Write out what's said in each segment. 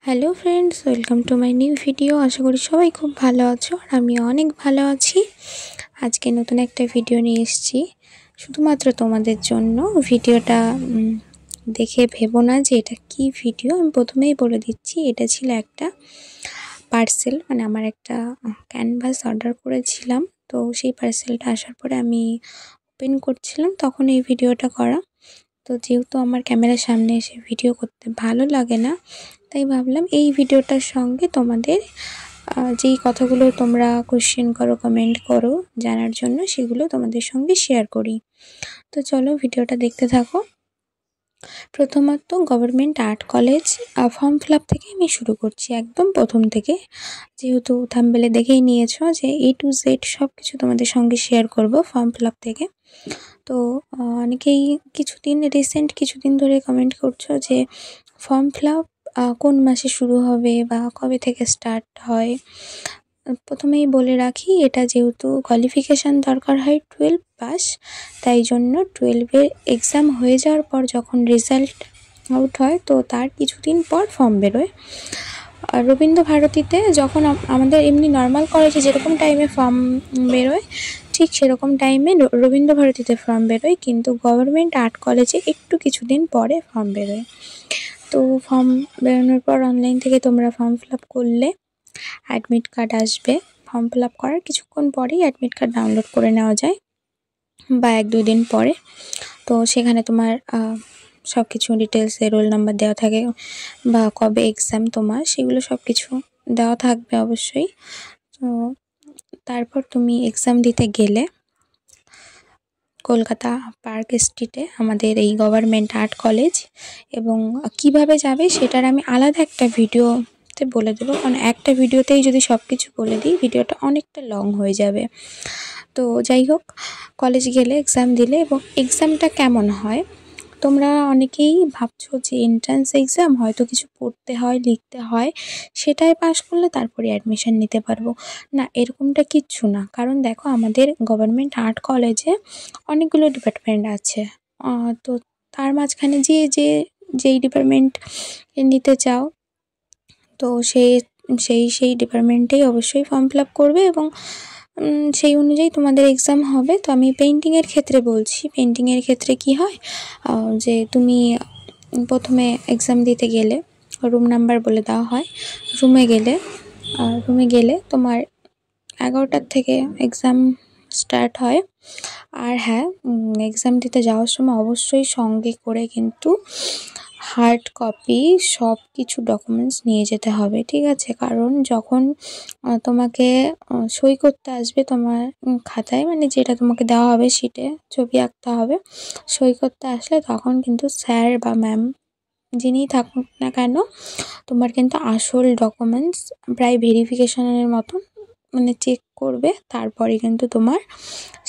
Hello friends, welcome to my new video. আশা করি সবাই খুব ভালো আছো আর আমি অনেক ভালো আছি। আজকে নতুন একটা ভিডিও নিয়ে এসেছি শুধুমাত্র তোমাদের জন্য। ভিডিওটা দেখে ভেবো না যে এটা কি ভিডিও। আমি প্রথমেই বলে দিচ্ছি, এটা ছিল একটা পার্সেল, মানে আমার একটা ক্যানভাস অর্ডার করেছিলাম। তো সেই পার্সেলটা আসার পরে আমি ওপেন করছিলাম, তখন এই ভিডিওটা করা। তো যেহেতু আমার ক্যামেরার সামনে এসে ভিডিও করতে ভালো লাগে না, তাই ভাবলাম এই ভিডিওটার সঙ্গে তোমাদের যেই কথাগুলো তোমরা কোশ্চেন করো, কমেন্ট করো জানার জন্য, সেগুলো তোমাদের সঙ্গে শেয়ার করি। তো চলো ভিডিওটা দেখতে থাকো। প্রথমত government art college form fill up থেকে আমি শুরু করছি, একদম প্রথম থেকে। যেহেতু থাম্বনেলে দেখেই নিয়েছো যে A to Z সব কিছু তোমাদের সঙ্গে শেয়ার করব ফর্ম ফিল আপ থেকে। তো অনেকেই রিসেন্ট কিছুদিন ধরে কমেন্ট করছো যে ফর্ম ফিল আপ কোন মাসে শুরু হবে বা কবে থেকে স্টার্ট হয়। প্রথমেই বলে রাখি, এটা যেহেতু কোয়ালিফিকেশান দরকার হয় 12 পাস, তাই জন্য 12-এর এক্সাম হয়ে যাওয়ার পর যখন রেজাল্ট আউট হয়, তো তার কিছুদিন পর ফর্ম বেরোয়। আর রবীন্দ্র ভারতীতে যখন আমাদের এমনি নর্মাল কলেজে যেরকম টাইমে ফর্ম বেরোয়, ঠিক সেরকম টাইমে রবীন্দ্র ভারতীতে ফর্ম বেরোয়, কিন্তু গভর্নমেন্ট আর্ট কলেজে একটু কিছুদিন পরে ফর্ম বেরোয়। তো ফর্ম বেরোনোর পর অনলাইন থেকে তোমরা ফর্ম ফিল আপ করলে অ্যাডমিট কার্ড আসবে। ফর্ম ফিল আপ করার কিছুক্ষণ পরেই অ্যাডমিট কার্ড ডাউনলোড করে নেওয়া যায়, বা 1-2 দিন পরে। তো সেখানে তোমার সব কিছু ডিটেলসে রোল নাম্বার দেওয়া থাকে, বা কবে এক্সাম তোমার, সেগুলো সব কিছু দেওয়া থাকবে অবশ্যই। তো তারপর তুমি এক্সাম দিতে গেলে কলকাতা পার্ক স্ট্রিটে আমাদের এই গভর্নমেন্ট আর্ট কলেজ, এবং কিভাবে যাবে সেটার আমি আলাদা একটা ভিডিওতে বলে দেবো, কারণ একটা ভিডিওতেই যদি সব কিছু বলে দিই ভিডিওটা অনেকটা লং হয়ে যাবে। তো যাই হোক, কলেজ গেলে এক্সাম দিলে, এবং এক্সামটা কেমন হয়, তোমরা অনেকেই ভাবছো যে এন্ট্রান্স এক্সাম, হয়তো কিছু পড়তে হয়, লিখতে হয়, সেটাই পাস করলে তারপরে অ্যাডমিশন নিতে পারবো। না, এরকমটা কিচ্ছু না। কারণ দেখো, আমাদের গভর্নমেন্ট আর্ট কলেজে অনেকগুলো ডিপার্টমেন্ট আছে। তো তার মাঝখানে যেই ডিপার্টমেন্ট নিতে চাও, তো সেই ডিপার্টমেন্টেই অবশ্যই ফর্ম ফিল আপ করবে, এবং সেই অনুযায়ী তোমাদের এক্সাম হবে। তো আমি পেন্টিংয়ের ক্ষেত্রে বলছি। পেন্টিংয়ের ক্ষেত্রে কি হয়, যে তুমি প্রথমে এক্সাম দিতে গেলে রুম নাম্বার বলে দেওয়া হয়। রুমে গেলে তোমার 11টার থেকে এক্সাম স্টার্ট হয়। আর হ্যাঁ, এক্সাম দিতে যাওয়ার সময় অবশ্যই সঙ্গে করে কিন্তু হার্ড কপি সব কিছু ডকুমেন্টস নিয়ে যেতে হবে, ঠিক আছে? কারণ যখন তোমাকে সই করতে আসবে তোমার খাতায়, মানে যেটা তোমাকে দেওয়া হবে শিটে ছবি আঁকতে হবে, সই করতে আসলে তখন কিন্তু স্যার বা ম্যাম যিনিই থাকুক না কেন, তোমার কিন্তু আসল ডকুমেন্টস প্রায় ভেরিফিকেশনের মতন, মানে চেক করবে, তারপরে কিন্তু তোমার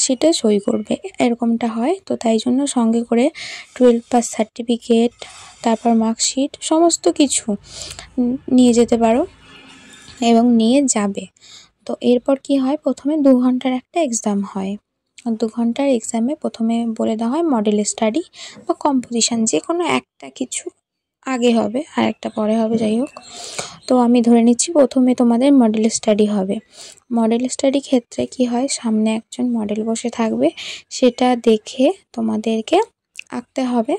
শিটে সই করবে, এরকমটা হয়। তো তাই জন্য সঙ্গে করে 12 পাস সার্টিফিকেট, তারপর মার্কশিট, সমস্ত কিছু নিয়ে যেতে পারো এবং নিয়ে যাবে। তো এরপর কি হয়, প্রথমে 2 ঘন্টার একটা এক্সাম হয়। 2 ঘন্টার এক্সামে প্রথমে বলে দেওয়া হয় মডেল স্টাডি বা কম্পোজিশন, যে কোনো একটা কিছু আগে হবে আর একটা পরে হবে, যাই হোক। তো আমি ধরে নিচ্ছি প্রথমে তোমাদের মডেল স্টাডি হবে। মডেল স্টাডি ক্ষেত্রে কি হয়, সামনে একজন মডেল বসে থাকবে, সেটা দেখে তোমাদেরকে আঁকতে হবে।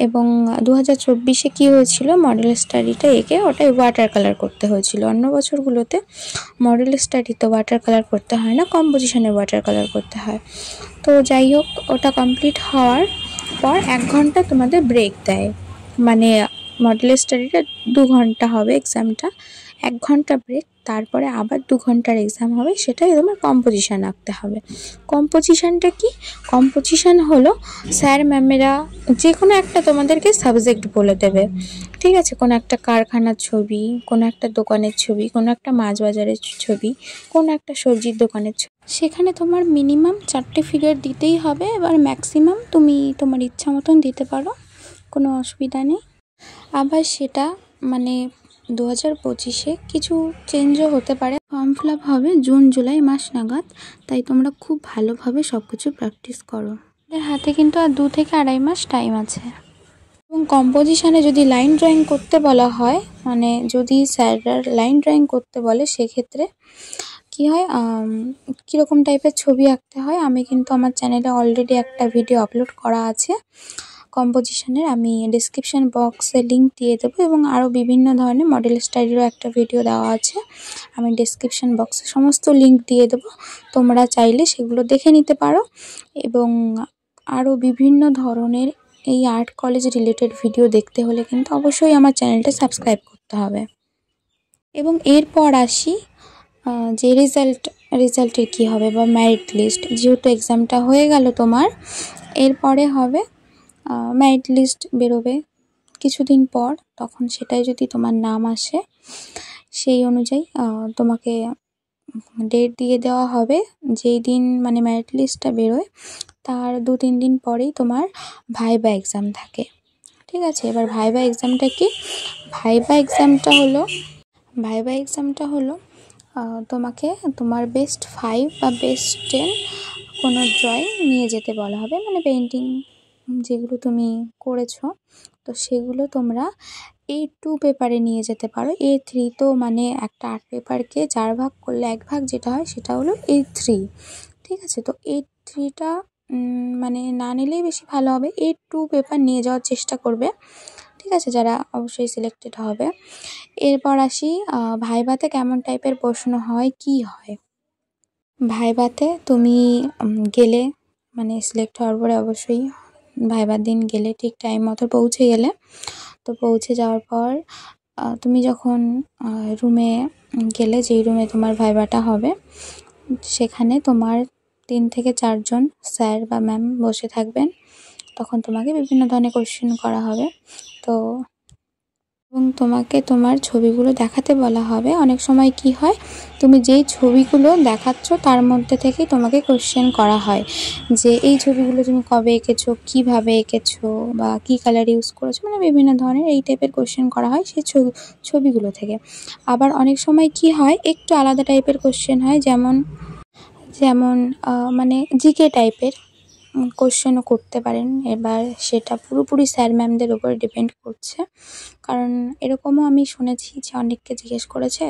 এবং 2024-এ কী হয়েছিল, মডেল স্টাডিটা এঁকে ওটাই ওয়াটার কালার করতে হয়েছিল। অন্য বছরগুলোতে মডেল স্টাডিতে ওয়াটার কালার করতে হয় না, কম্পোজিশনে ওয়াটার কালার করতে হয়। তো যাই হোক, ওটা কমপ্লিট হওয়ার পর 1 ঘন্টা তোমাদের ব্রেক দেয়, মানে মডেল স্টাডিটা 2 ঘন্টা হবে এক্সামটা, 1 ঘন্টা ব্রেক, তারপরে আবার 2 ঘন্টার এক্সাম হবে, সেটাই তোমার কম্পোজিশান আঁকতে হবে। কম্পোজিশানটা কি? কম্পোজিশান হলো স্যার ম্যামেরা যে কোনো একটা তোমাদেরকে সাবজেক্ট বলে দেবে, ঠিক আছে? কোনো একটা কারখানার ছবি, কোনো একটা দোকানের ছবি, কোনো একটা মাছ বাজারের ছবি, কোনো একটা সবজির দোকানের ছবি, সেখানে তোমার মিনিমাম 4টে ফিগার দিতেই হবে। এবার ম্যাক্সিমাম তুমি তোমার ইচ্ছা মতন দিতে পারো, কোনো অসুবিধা নেই। আবার সেটা মানে 2025-এ কিছু চেঞ্জও হতে পারে। ফর্ম ফিল আপ হবে জুন-জুলাই মাস নাগাদ, তাই তোমরা খুব ভালোভাবে সব কিছু প্র্যাকটিস করো। এর হাতে কিন্তু আর 2 থেকে 2.5 মাস টাইম আছে। এবং কম্পোজিশানে যদি লাইন ড্রয়িং করতে বলা হয়, মানে যদি স্যাররা লাইন ড্রয়িং করতে বলে সেক্ষেত্রে কি হয়, কীরকম টাইপের ছবি আঁকতে হয় আমি কিন্তু আমার চ্যানেলে অলরেডি একটা ভিডিও আপলোড করা আছে কম্পোজিশনের, আমি ডিসক্রিপশান বক্সে লিঙ্ক দিয়ে দেবো, এবং আরও বিভিন্ন ধরনের মডেল স্টাইলেরও একটা ভিডিও দেওয়া আছে, আমি ডিসক্রিপশান বক্সে সমস্ত লিঙ্ক দিয়ে দেবো, তোমরা চাইলে সেগুলো দেখে নিতে পারো। এবং আরও বিভিন্ন ধরনের এই আর্ট কলেজ রিলেটেড ভিডিও দেখতে হলে কিন্তু অবশ্যই আমার চ্যানেলটা সাবস্ক্রাইব করতে হবে। এবং এরপর আসি যে রেজাল্টের কী হবে বা মেরিট লিস্ট, যেহেতু এক্সামটা হয়ে গেল তোমার, এরপরে হবে মেরিট লিস্ট বেরোবে কিছুদিন পর, তখন সেটাই যদি তোমার নাম আসে সেই অনুযায়ী তোমাকে ডেট দিয়ে দেওয়া হবে। যেই দিন মানে মেরিট লিস্টটা বেরোয় তার 2-3 দিন পরেই তোমার ভাইবা এক্সাম থাকে, ঠিক আছে। এবার ভাইবা এক্সামটা কি? ভাইবা এক্সামটা হলো তোমাকে তোমার বেস্ট 5 বা বেস্ট 10 কোনো ড্রয়িং নিয়ে যেতে বলা হবে, মানে পেন্টিং যেগুলো তুমি করেছো তো সেগুলো তোমরা A2 পেপারে নিয়ে যেতে পারো। A3 তো মানে একটা আর্ট পেপারকে 4 ভাগ করলে 1 ভাগ যেটা হয় সেটা হলো A3, ঠিক আছে। তো A3টা মানে না নিলেই বেশি ভালো হবে, A2 পেপার নিয়ে যাওয়ার চেষ্টা করবে, ঠিক আছে, যারা অবশ্যই সিলেক্টেড হবে। এরপর আসি ভাইভাতে কেমন টাইপের প্রশ্ন হয়, কি হয়। ভাইভাতে তুমি গেলে মানে সিলেক্ট হওয়ার পরে অবশ্যই ভাইবার দিন গেলে ঠিক টাইম মতো পৌঁছে গেলে, তো পৌঁছে যাওয়ার পর তুমি যখন রুমে গেলে, যেই রুমে তোমার ভাইভাটা হবে সেখানে তোমার 3 থেকে 4 জন স্যার বা ম্যাম বসে থাকবেন, তখন তোমাকে বিভিন্ন ধরনের কোশ্চেন করা হবে। তো এবং তোমাকে তোমার ছবিগুলো দেখাতে বলা হবে। অনেক সময় কি হয়, তুমি যেই ছবিগুলো দেখাচ্ছ তার মধ্যে থেকেই তোমাকে কোশ্চেন করা হয় যে এই ছবিগুলো তুমি কবে এঁকেছো, কীভাবে এঁকেছো, বা কী কালার ইউজ করেছো, মানে বিভিন্ন ধরনের এই টাইপের কোশ্চেন করা হয় সেই ছবিগুলো থেকে। আবার অনেক সময় কি হয়, একটু আলাদা টাইপের কোশ্চেন হয়, যেমন মানে জিকে টাইপের কোশ্চেনও করতে পারেন। এবার সেটা পুরোপুরি স্যার ম্যামদের উপরে ডিপেন্ড করছে, কারণ এরকমও আমি শুনেছি যে অনেককে জিজ্ঞেস করেছে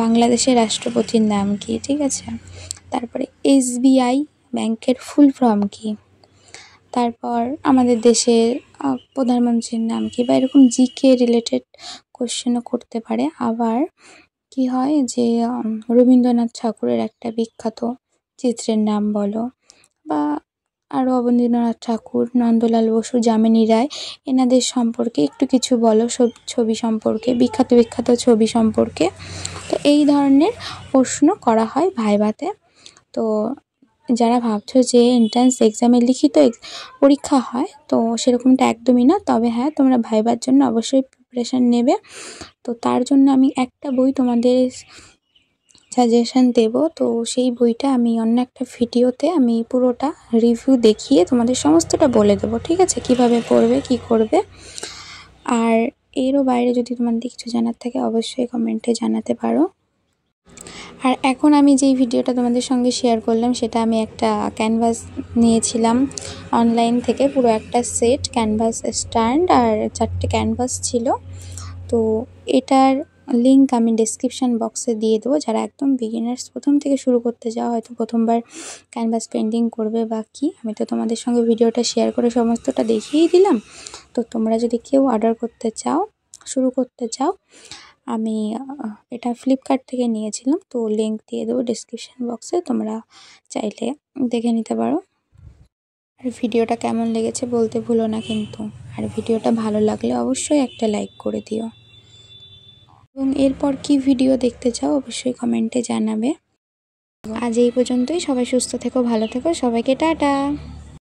বাংলাদেশের রাষ্ট্রপতির নাম কি, ঠিক আছে, তারপরে SBI ব্যাংকের ফুল ফর্ম কি, তারপর আমাদের দেশের প্রধানমন্ত্রীর নাম কি, বা এরকম জিকে রিলেটেড কোশ্চেনও করতে পারে। আবার কি হয় যে রবীন্দ্রনাথ ঠাকুরের একটা বিখ্যাত চিত্রের নাম বলো, বা আরও অবনীন্দ্রনাথ ঠাকুর, নন্দলাল বসু, যামিনী রায়, এনাদের সম্পর্কে একটু কিছু বলো, ছবি সম্পর্কে, বিখ্যাত ছবি সম্পর্কে। তো এই ধরনের প্রশ্ন করা হয় ভাইভাতে। তো যারা ভাবছো যে এন্ট্রান্স এক্সামে লিখিত পরীক্ষা হয়, তো সেরকমটা একদমই না, তবে হ্যাঁ তোমরা ভাইবার জন্য অবশ্যই প্রিপারেশান নেবে। তো তার জন্য আমি একটা বই তোমাদের সাজেশান দেব, তো সেই বইটা আমি অন্য একটা ভিডিওতে আমি পুরোটা রিভিউ দেখিয়ে তোমাদের সমস্তটা বলে দেবো, ঠিক আছে, কিভাবে পড়বে, কি করবে। আর এরও বাইরে যদি তোমাদের কিছু জানার থাকে অবশ্যই কমেন্টে জানাতে পারো। আর এখন আমি যেই ভিডিওটা তোমাদের সঙ্গে শেয়ার করলাম সেটা আমি একটা ক্যানভাস নিয়েছিলাম অনলাইন থেকে, পুরো একটা সেট, ক্যানভাস স্ট্যান্ড আর 4টে ক্যানভাস ছিল। তো এটার লিঙ্ক আমি ডেসক্রিপশান বক্সে দিয়ে দেবো। যারা একদম বিগিনার্স, প্রথম থেকে শুরু করতে যাওয়া, হয়তো প্রথমবার ক্যানভাস পেন্টিং করবে বা কি, আমি তো তোমাদের সঙ্গে ভিডিওটা শেয়ার করে সমস্তটা দেখিয়েই দিলাম। তো তোমরা যদি কেউ অর্ডার করতে চাও, শুরু করতে চাও, আমি এটা ফ্লিপকার্ট থেকে নিয়েছিলাম, তো লিঙ্ক দিয়ে দেবো ডেসক্রিপশান বক্সে, তোমরা চাইলে দেখে নিতে পারো। আর ভিডিওটা কেমন লেগেছে বলতে ভুলো না কিন্তু, আর ভিডিওটা ভালো লাগলে অবশ্যই একটা লাইক করে দিও, এবং এরপর কি ভিডিও দেখতে চাও অবশ্যই কমেন্টে জানাবে। আজ এই পর্যন্তই, সবাই সুস্থ থেকো, ভালো থেকো, সবাইকে টাটা।